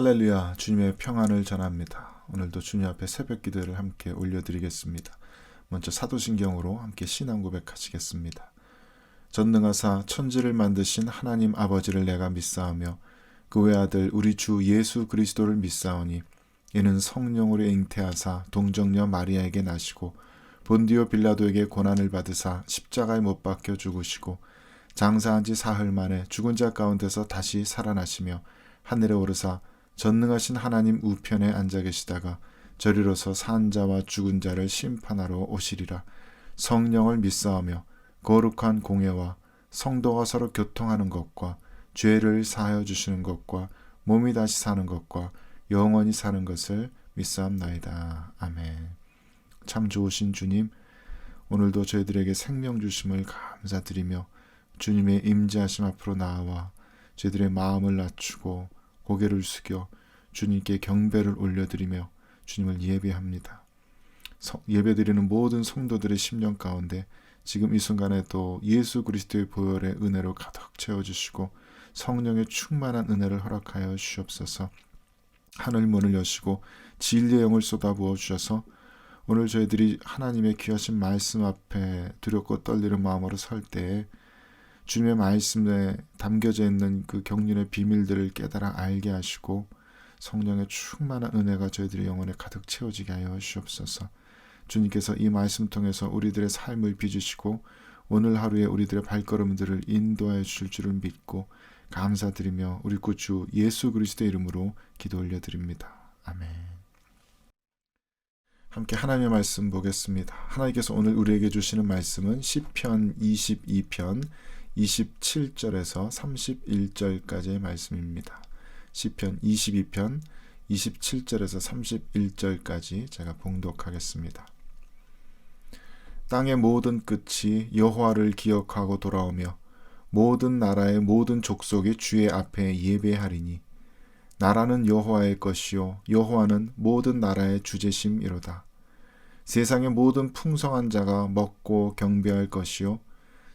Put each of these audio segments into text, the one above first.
할렐루야, 주님의 평안을 전합니다. 오늘도 주님 앞에 새벽 기도를 함께 올려드리겠습니다. 먼저 사도신경으로 함께 신앙 고백하시겠습니다. 전능하사 천지를 만드신 하나님 아버지를 내가 믿사오며 그 외아들 우리 주 예수 그리스도를 믿사오니 이는 성령으로 잉태하사 동정녀 마리아에게 나시고 본디오 빌라도에게 고난을 받으사 십자가에 못 박혀 죽으시고 장사한 지 사흘 만에 죽은 자 가운데서 다시 살아나시며 하늘에 오르사 전능하신 하나님 우편에 앉아 계시다가 저리로서 산 자와 죽은 자를 심판하러 오시리라. 성령을 믿사오며 거룩한 공예와 성도가 서로 교통하는 것과 죄를 사하여 주시는 것과 몸이 다시 사는 것과 영원히 사는 것을 믿사옵나이다. 아멘. 참 좋으신 주님, 오늘도 저희들에게 생명 주심을 감사드리며 주님의 임재하심 앞으로 나아와 저희들의 마음을 낮추고 고개를 숙여 주님께 경배를 올려드리며 주님을 예배합니다. 예배드리는 모든 성도들의 심령 가운데 지금 이 순간에도 예수 그리스도의 보혈의 은혜로 가득 채워주시고 성령의 충만한 은혜를 허락하여 주시옵소서. 하늘 문을 여시고 진리의 영을 쏟아부어 주셔서 오늘 저희들이 하나님의 귀하신 말씀 앞에 두렵고 떨리는 마음으로 설 때에 주님의 말씀에 담겨져 있는 그 경륜의 비밀들을 깨달아 알게 하시고 성령의 충만한 은혜가 저희들의 영혼에 가득 채워지게 하여 주옵소서. 주님께서 이 말씀 통해서 우리들의 삶을 빚으시고 오늘 하루에 우리들의 발걸음들을 인도하여 주실 줄을 믿고 감사드리며 우리 구주 예수 그리스도의 이름으로 기도 올려드립니다. 아멘. 함께 하나님의 말씀 보겠습니다. 하나님께서 오늘 우리에게 주시는 말씀은 시편 22편 27절에서 31절까지의 말씀입니다. 시편 22편 27절에서 31절까지 제가 봉독하겠습니다. 땅의 모든 끝이 여호와를 기억하고 돌아오며 모든 나라의 모든 족속이 주의 앞에 예배하리니 나라는 여호와의 것이요 여호와는 모든 나라의 주제심이로다. 세상의 모든 풍성한 자가 먹고 경배할 것이요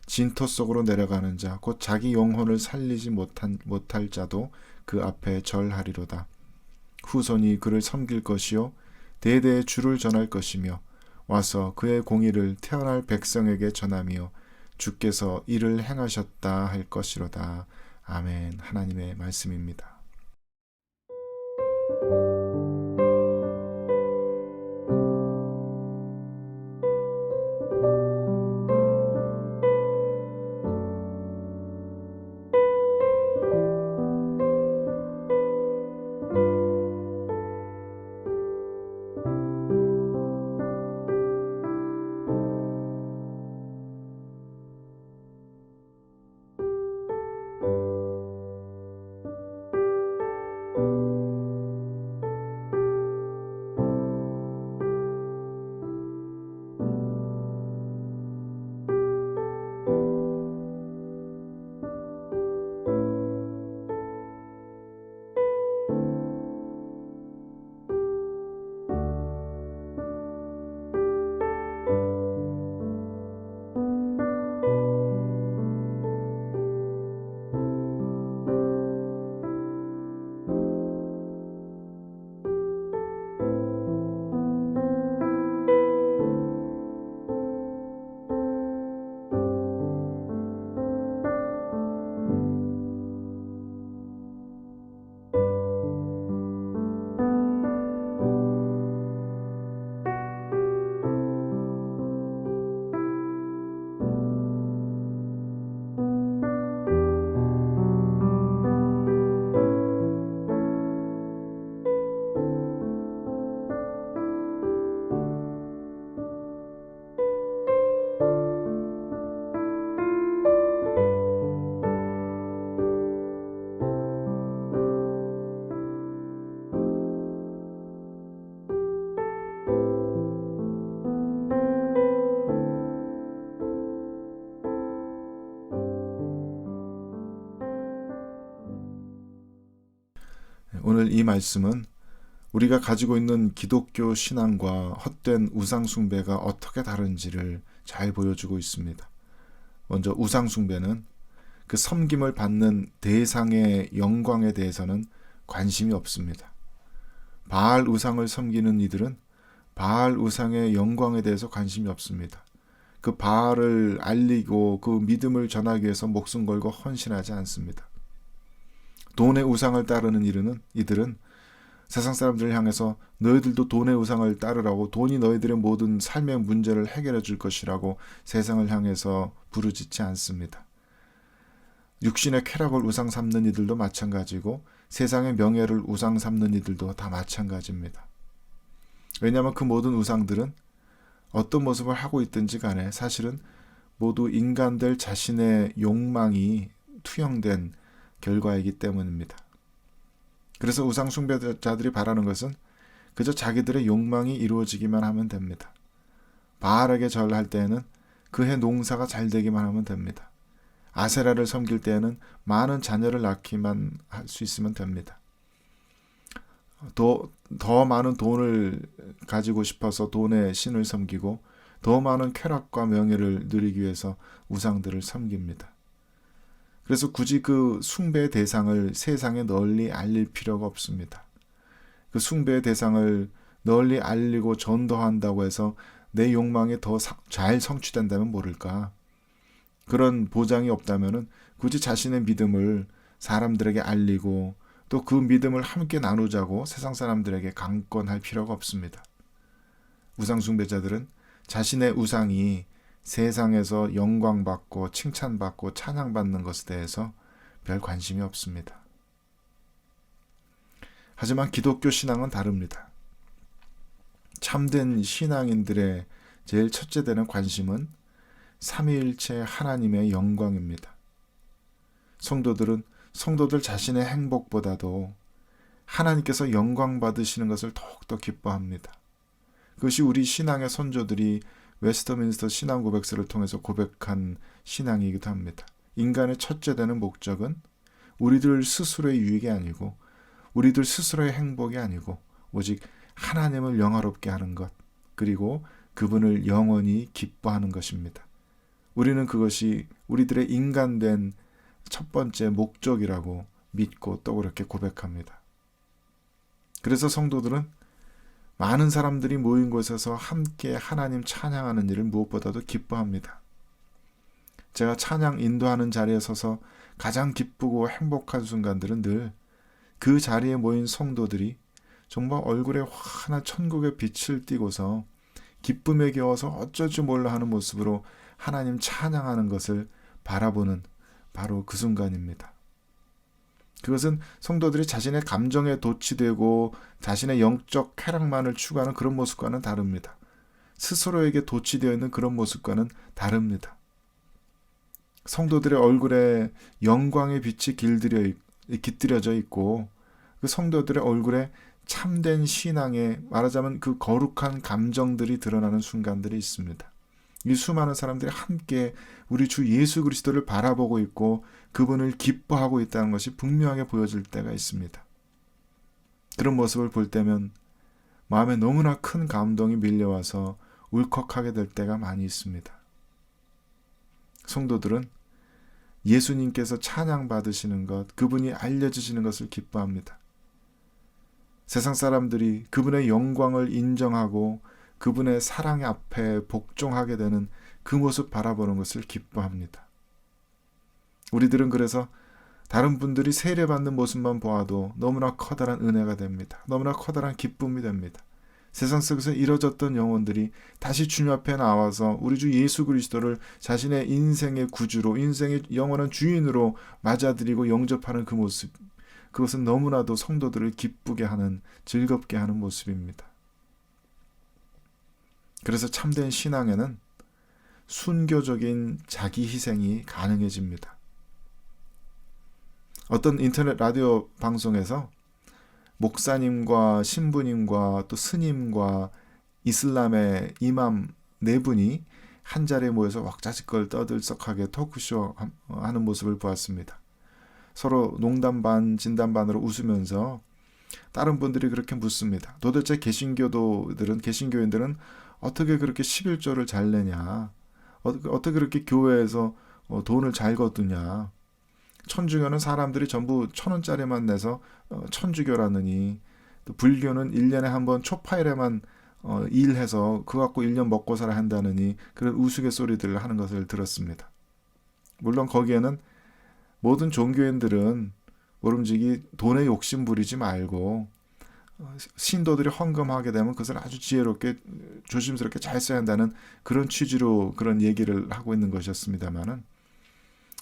진토 속으로 내려가는 자 곧 자기 영혼을 살리지 못할 자도 그 앞에 절하리로다. 후손이 그를 섬길 것이요 대대에 주를 전할 것이며 와서 그의 공의를 태어날 백성에게 전하며 주께서 이를 행하셨다 할 것이로다. 아멘. 하나님의 말씀입니다. 오늘 이 말씀은 우리가 가지고 있는 기독교 신앙과 헛된 우상 숭배가 어떻게 다른지를 잘 보여주고 있습니다. 먼저 우상 숭배는 그 섬김을 받는 대상의 영광에 대해서는 관심이 없습니다. 바알 우상을 섬기는 이들은 바알 우상의 영광에 대해서 관심이 없습니다. 그 바알을 알리고 그 믿음을 전하기 위해서 목숨 걸고 헌신하지 않습니다. 돈의 우상을 따르는 이들은 세상 사람들을 향해서 너희들도 돈의 우상을 따르라고, 돈이 너희들의 모든 삶의 문제를 해결해 줄 것이라고 세상을 향해서 부르짖지 않습니다. 육신의 쾌락을 우상 삼는 이들도 마찬가지고 세상의 명예를 우상 삼는 이들도 다 마찬가지입니다. 왜냐하면 그 모든 우상들은 어떤 모습을 하고 있든지 간에 사실은 모두 인간들 자신의 욕망이 투영된 결과이기 때문입니다. 그래서 우상 숭배자들이 바라는 것은 그저 자기들의 욕망이 이루어지기만 하면 됩니다. 바알에게 절할 때에는 그해 농사가 잘 되기만 하면 됩니다. 아세라를 섬길 때에는 많은 자녀를 낳기만 할 수 있으면 됩니다. 더 많은 돈을 가지고 싶어서 돈의 신을 섬기고 더 많은 쾌락과 명예를 누리기 위해서 우상들을 섬깁니다. 그래서 굳이 그 숭배의 대상을 세상에 널리 알릴 필요가 없습니다. 그 숭배의 대상을 널리 알리고 전도한다고 해서 내 욕망이 더 잘 성취된다면 모를까. 그런 보장이 없다면 굳이 자신의 믿음을 사람들에게 알리고 또 그 믿음을 함께 나누자고 세상 사람들에게 강권할 필요가 없습니다. 우상 숭배자들은 자신의 우상이 세상에서 영광받고 칭찬받고 찬양받는 것에 대해서 별 관심이 없습니다. 하지만 기독교 신앙은 다릅니다. 참된 신앙인들의 제일 첫째 되는 관심은 삼위일체 하나님의 영광입니다. 성도들 자신의 행복보다도 하나님께서 영광 받으시는 것을 더욱더 기뻐합니다. 그것이 우리 신앙의 선조들이 웨스터민스터 신앙 고백서를 통해서 고백한 신앙이기도 합니다. 인간의 첫째 되는 목적은 우리들 스스로의 유익이 아니고 우리들 스스로의 행복이 아니고 오직 하나님을 영화롭게 하는 것, 그리고 그분을 영원히 기뻐하는 것입니다. 우리는 그것이 우리들의 인간된 첫 번째 목적이라고 믿고 또 그렇게 고백합니다. 그래서 성도들은 많은 사람들이 모인 곳에서 함께 하나님 찬양하는 일을 무엇보다도 기뻐합니다. 제가 찬양 인도하는 자리에 서서 가장 기쁘고 행복한 순간들은 늘 그 자리에 모인 성도들이 정말 얼굴에 환한 천국의 빛을 띠고서 기쁨에 겨워서 어쩔 줄 몰라 하는 모습으로 하나님 찬양하는 것을 바라보는 바로 그 순간입니다. 그것은 성도들이 자신의 감정에 도취되고 자신의 영적 쾌락만을 추구하는 그런 모습과는 다릅니다. 스스로에게 도취되어 있는 그런 모습과는 다릅니다. 성도들의 얼굴에 영광의 빛이 깃들여져 있고 그 성도들의 얼굴에 참된 신앙의, 말하자면 그 거룩한 감정들이 드러나는 순간들이 있습니다. 이 수많은 사람들이 함께 우리 주 예수 그리스도를 바라보고 있고 그분을 기뻐하고 있다는 것이 분명하게 보여질 때가 있습니다. 그런 모습을 볼 때면 마음에 너무나 큰 감동이 밀려와서 울컥하게 될 때가 많이 있습니다. 성도들은 예수님께서 찬양받으시는 것, 그분이 알려주시는 것을 기뻐합니다. 세상 사람들이 그분의 영광을 인정하고 그분의 사랑 앞에 복종하게 되는 그 모습 바라보는 것을 기뻐합니다. 우리들은 그래서 다른 분들이 세례받는 모습만 보아도 너무나 커다란 은혜가 됩니다. 너무나 커다란 기쁨이 됩니다. 세상 속에서 이뤄졌던 영혼들이 다시 주님 앞에 나와서 우리 주 예수 그리스도를 자신의 인생의 구주로, 인생의 영원한 주인으로 맞아들이고 영접하는 그 모습, 그것은 너무나도 성도들을 기쁘게 하는, 즐겁게 하는 모습입니다. 그래서 참된 신앙에는 순교적인 자기 희생이 가능해집니다. 어떤 인터넷 라디오 방송에서 목사님과 신부님과 또 스님과 이슬람의 이맘 네 분이 한 자리에 모여서 왁자지껄 떠들썩하게 토크쇼 하는 모습을 보았습니다. 서로 농담 반 진담 반으로 웃으면서 다른 분들이 그렇게 묻습니다. 도대체 개신교인들은 어떻게 그렇게 11조를 잘 내냐? 어떻게 그렇게 교회에서 돈을 잘 거두냐? 천주교는 사람들이 전부 1,000원짜리만 내서 천주교라느니, 또 불교는 1년에 한 번 초파일에만 일해서 그거 갖고 1년 먹고 살아야 한다느니 그런 우스갯소리들을 하는 것을 들었습니다. 물론 거기에는 모든 종교인들은 모름지기 돈에 욕심 부리지 말고 신도들이 헌금하게 되면 그것을 아주 지혜롭게 조심스럽게 잘 써야 한다는 그런 취지로 그런 얘기를 하고 있는 것이었습니다만은,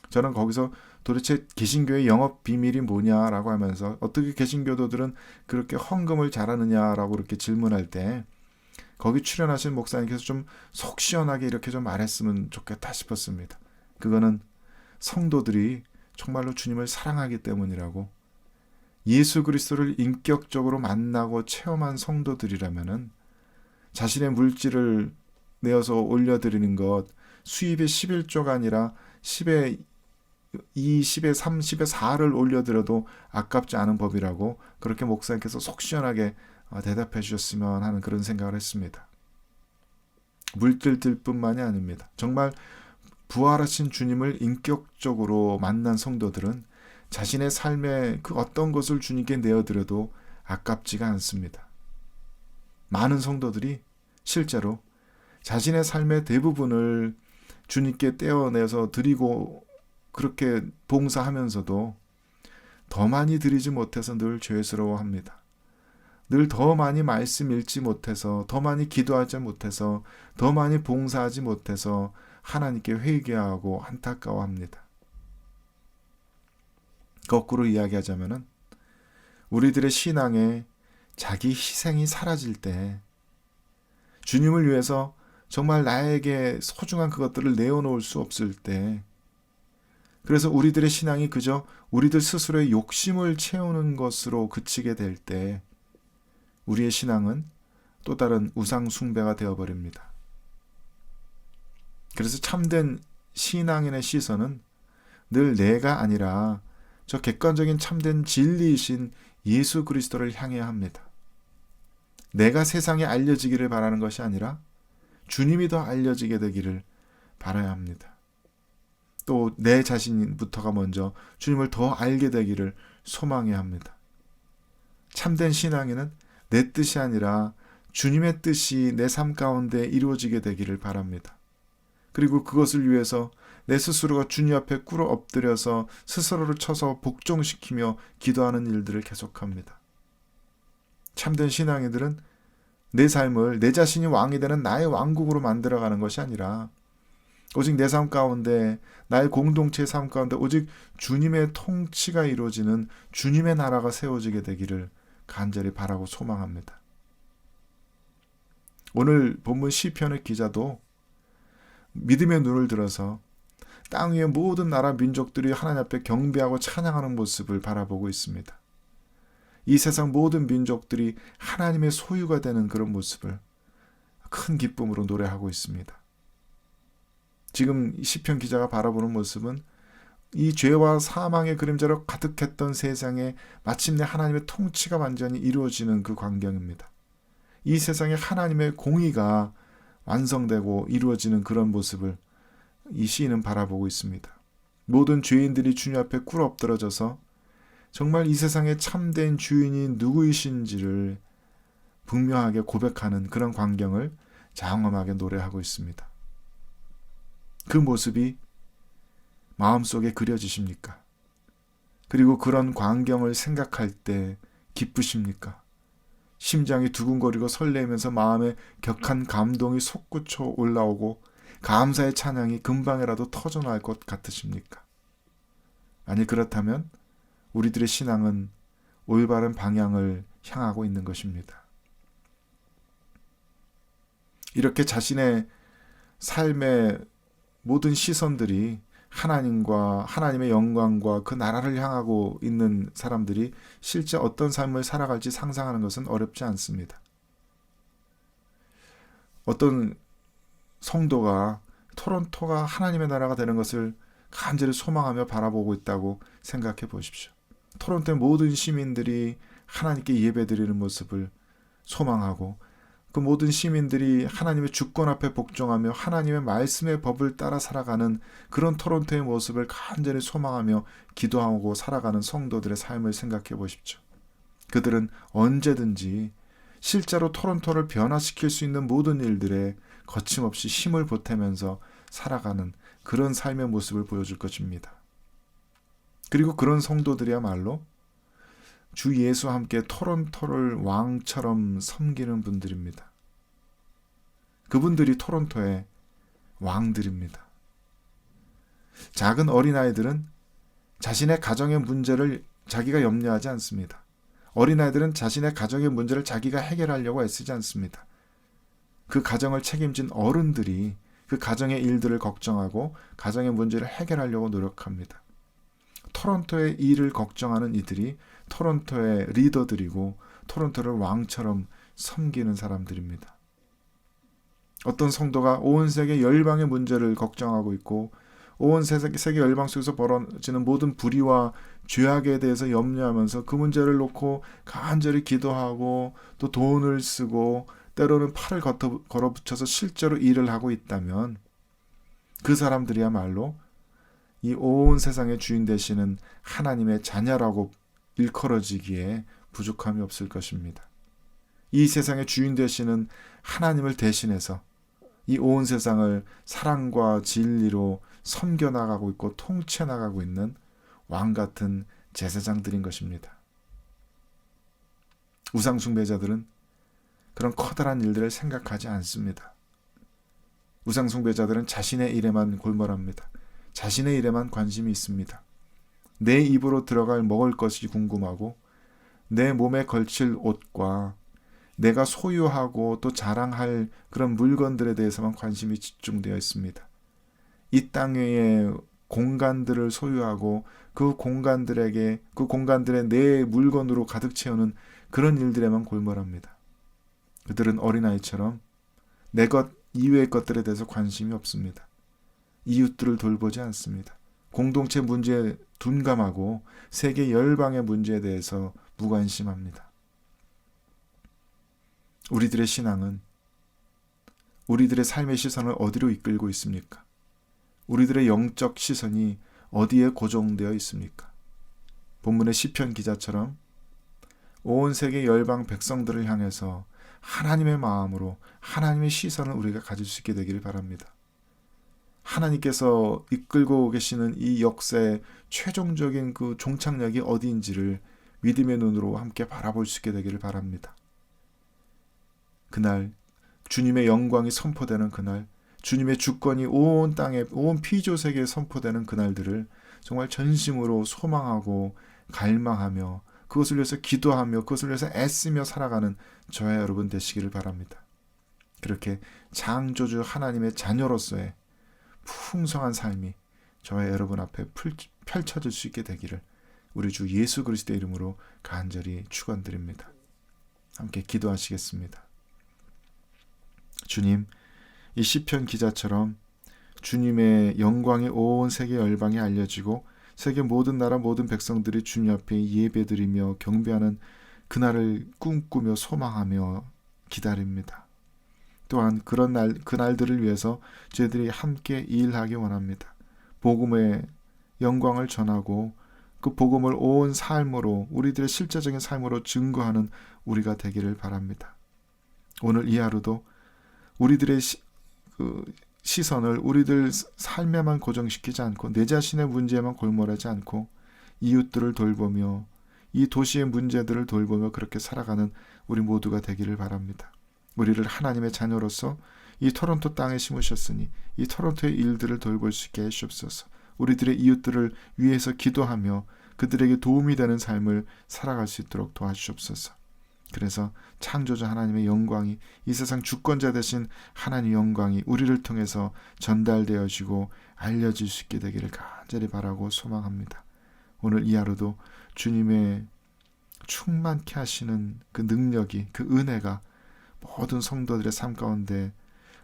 저는 거기서 도대체 개신교의 영업 비밀이 뭐냐라고 하면서 어떻게 개신교도들은 그렇게 헌금을 잘하느냐라고 이렇게 질문할 때 거기 출연하신 목사님께서 좀 속 시원하게 이렇게 좀 말했으면 좋겠다 싶었습니다. 그거는 성도들이 정말로 주님을 사랑하기 때문이라고, 예수 그리스도를 인격적으로 만나고 체험한 성도들이라면은 자신의 물질을 내어서 올려드리는 것, 수입의 11조가 아니라 10의 2, 10의 3, 10의 4를 올려드려도 아깝지 않은 법이라고 그렇게 목사님께서 속 시원하게 대답해 주셨으면 하는 그런 생각을 했습니다. 물질들 뿐만이 아닙니다. 정말 부활하신 주님을 인격적으로 만난 성도들은 자신의 삶의 그 어떤 것을 주님께 내어드려도 아깝지가 않습니다. 많은 성도들이 실제로 자신의 삶의 대부분을 주님께 떼어내서 드리고 그렇게 봉사하면서도 더 많이 드리지 못해서 늘 죄스러워합니다. 늘 더 많이 말씀 읽지 못해서, 더 많이 기도하지 못해서, 더 많이 봉사하지 못해서 하나님께 회개하고 안타까워합니다. 거꾸로 이야기하자면은 우리들의 신앙에 자기 희생이 사라질 때, 주님을 위해서 정말 나에게 소중한 그것들을 내어놓을 수 없을 때, 그래서 우리들의 신앙이 그저 우리들 스스로의 욕심을 채우는 것으로 그치게 될 때 우리의 신앙은 또 다른 우상 숭배가 되어버립니다. 그래서 참된 신앙인의 시선은 늘 내가 아니라 저 객관적인 참된 진리이신 예수 그리스도를 향해야 합니다. 내가 세상에 알려지기를 바라는 것이 아니라 주님이 더 알려지게 되기를 바라야 합니다. 또 내 자신부터가 먼저 주님을 더 알게 되기를 소망해야 합니다. 참된 신앙인은 내 뜻이 아니라 주님의 뜻이 내 삶 가운데 이루어지게 되기를 바랍니다. 그리고 그것을 위해서 내 스스로가 주님 앞에 꿇어 엎드려서 스스로를 쳐서 복종시키며 기도하는 일들을 계속합니다. 참된 신앙인들은 내 삶을 내 자신이 왕이 되는 나의 왕국으로 만들어가는 것이 아니라 오직 내 삶 가운데, 나의 공동체의 삶 가운데 오직 주님의 통치가 이루어지는 주님의 나라가 세워지게 되기를 간절히 바라고 소망합니다. 오늘 본문 시편의 기자도 믿음의 눈을 들어서 땅 위의 모든 나라 민족들이 하나님 앞에 경배하고 찬양하는 모습을 바라보고 있습니다. 이 세상 모든 민족들이 하나님의 소유가 되는 그런 모습을 큰 기쁨으로 노래하고 있습니다. 지금 시편 기자가 바라보는 모습은 이 죄와 사망의 그림자로 가득했던 세상에 마침내 하나님의 통치가 완전히 이루어지는 그 광경입니다. 이 세상에 하나님의 공의가 완성되고 이루어지는 그런 모습을 이 시인은 바라보고 있습니다. 모든 죄인들이 주님 앞에 꿇어 엎드러져서 정말 이 세상의 참된 주인이 누구이신지를 분명하게 고백하는 그런 광경을 장엄하게 노래하고 있습니다. 그 모습이 마음속에 그려지십니까? 그리고 그런 광경을 생각할 때 기쁘십니까? 심장이 두근거리고 설레면서 마음에 격한 감동이 솟구쳐 올라오고 감사의 찬양이 금방이라도 터져나올 것 같으십니까? 아니, 그렇다면 우리들의 신앙은 올바른 방향을 향하고 있는 것입니다. 이렇게 자신의 삶의 모든 시선들이 하나님과 하나님의 영광과 그 나라를 향하고 있는 사람들이 실제 어떤 삶을 살아갈지 상상하는 것은 어렵지 않습니다. 어떤 성도가 토론토가 하나님의 나라가 되는 것을 간절히 소망하며 바라보고 있다고 생각해 보십시오. 토론토의 모든 시민들이 하나님께 예배드리는 모습을 소망하고 그 모든 시민들이 하나님의 주권 앞에 복종하며 하나님의 말씀의 법을 따라 살아가는 그런 토론토의 모습을 간절히 소망하며 기도하고 살아가는 성도들의 삶을 생각해 보십시오. 그들은 언제든지 실제로 토론토를 변화시킬 수 있는 모든 일들에 거침없이 힘을 보태면서 살아가는 그런 삶의 모습을 보여줄 것입니다. 그리고 그런 성도들이야말로 주 예수와 함께 토론토를 왕처럼 섬기는 분들입니다. 그분들이 토론토의 왕들입니다. 작은 어린아이들은 자신의 가정의 문제를 자기가 염려하지 않습니다. 어린아이들은 자신의 가정의 문제를 자기가 해결하려고 애쓰지 않습니다. 그 가정을 책임진 어른들이 그 가정의 일들을 걱정하고 가정의 문제를 해결하려고 노력합니다. 토론토의 일을 걱정하는 이들이 토론토의 리더들이고 토론토를 왕처럼 섬기는 사람들입니다. 어떤 성도가 온 세계 열방의 문제를 걱정하고 있고 온 세계 열방 속에서 벌어지는 모든 불의와 죄악에 대해서 염려하면서 그 문제를 놓고 간절히 기도하고 또 돈을 쓰고 때로는 팔을 걸어붙여서 실제로 일을 하고 있다면 그 사람들이야말로 이 온 세상의 주인 되시는 하나님의 자녀라고 일컬어지기에 부족함이 없을 것입니다. 이 세상의 주인 되시는 하나님을 대신해서 이 온 세상을 사랑과 진리로 섬겨나가고 있고 통치해나가고 있는 왕같은 제사장들인 것입니다. 우상숭배자들은 그런 커다란 일들을 생각하지 않습니다. 우상숭배자들은 자신의 일에만 골몰합니다. 자신의 일에만 관심이 있습니다. 내 입으로 들어갈 먹을 것이 궁금하고 내 몸에 걸칠 옷과 내가 소유하고 또 자랑할 그런 물건들에 대해서만 관심이 집중되어 있습니다. 이 땅의 공간들을 소유하고 그 공간들에 내 물건으로 가득 채우는 그런 일들에만 골몰합니다. 그들은 어린아이처럼 내 것 이외의 것들에 대해서 관심이 없습니다. 이웃들을 돌보지 않습니다. 공동체 문제에 둔감하고 세계 열방의 문제에 대해서 무관심합니다. 우리들의 신앙은 우리들의 삶의 시선을 어디로 이끌고 있습니까? 우리들의 영적 시선이 어디에 고정되어 있습니까? 본문의 시편 기자처럼 온 세계 열방 백성들을 향해서 하나님의 마음으로 하나님의 시선을 우리가 가질 수 있게 되기를 바랍니다. 하나님께서 이끌고 계시는 이 역사의 최종적인 그 종착역이 어디인지를 믿음의 눈으로 함께 바라볼 수 있게 되기를 바랍니다. 그날 주님의 영광이 선포되는 그날, 주님의 주권이 온 땅에 온 피조세계에 선포되는 그날들을 정말 전심으로 소망하고 갈망하며 그것을 위해서 기도하며 그것을 위해서 애쓰며 살아가는 저와 여러분 되시기를 바랍니다. 그렇게 창조주 하나님의 자녀로서의 풍성한 삶이 저와 여러분 앞에 펼쳐질 수 있게 되기를 우리 주 예수 그리스도의 이름으로 간절히 축원드립니다. 함께 기도하시겠습니다. 주님, 이 시편 기자처럼 주님의 영광이 온 세계 열방에 알려지고 세계 모든 나라 모든 백성들이 주님 앞에 예배드리며 경배하는 그날을 꿈꾸며 소망하며 기다립니다. 또한 그날들을 위해서 저희들이 함께 일하기 원합니다. 복음의 영광을 전하고 그 복음을 온 삶으로 우리들의 실제적인 삶으로 증거하는 우리가 되기를 바랍니다. 오늘 이 하루도 우리들의 시선을 우리들 삶에만 고정시키지 않고 내 자신의 문제에만 골몰하지 않고 이웃들을 돌보며 이 도시의 문제들을 돌보며 그렇게 살아가는 우리 모두가 되기를 바랍니다. 우리를 하나님의 자녀로서 이 토론토 땅에 심으셨으니 이 토론토의 일들을 돌볼 수 있게 해주옵소서. 우리들의 이웃들을 위해서 기도하며 그들에게 도움이 되는 삶을 살아갈 수 있도록 도와주옵소서. 그래서 창조자 하나님의 영광이 이 세상 주권자 되신 하나님의 영광이 우리를 통해서 전달되어지고 알려질 수 있게 되기를 간절히 바라고 소망합니다. 오늘 이 하루도 주님의 충만케 하시는 그 능력이 그 은혜가 모든 성도들의 삶 가운데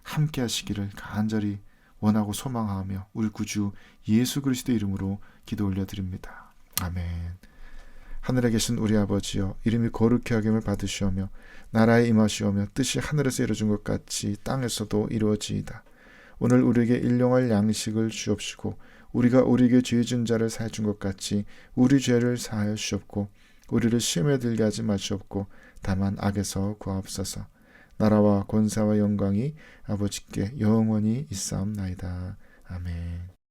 함께 하시기를 간절히 원하고 소망하며 우리 구주 예수 그리스도 이름으로 기도 올려드립니다. 아멘. 하늘에 계신 우리 아버지여, 이름이 거룩히 여김을 받으시오며 나라에 임하시오며 뜻이 하늘에서 이루어진 것 같이 땅에서도 이루어지이다. 오늘 우리에게 일용할 양식을 주옵시고 우리가 우리에게 죄 진 자를 사해 준 것 같이 우리 죄를 사하여 주옵고 우리를 시험에 들게 하지 마시옵고 다만 악에서 구하옵소서. 나라와 권세와 영광이 아버지께 영원히 있사옵나이다. 아멘.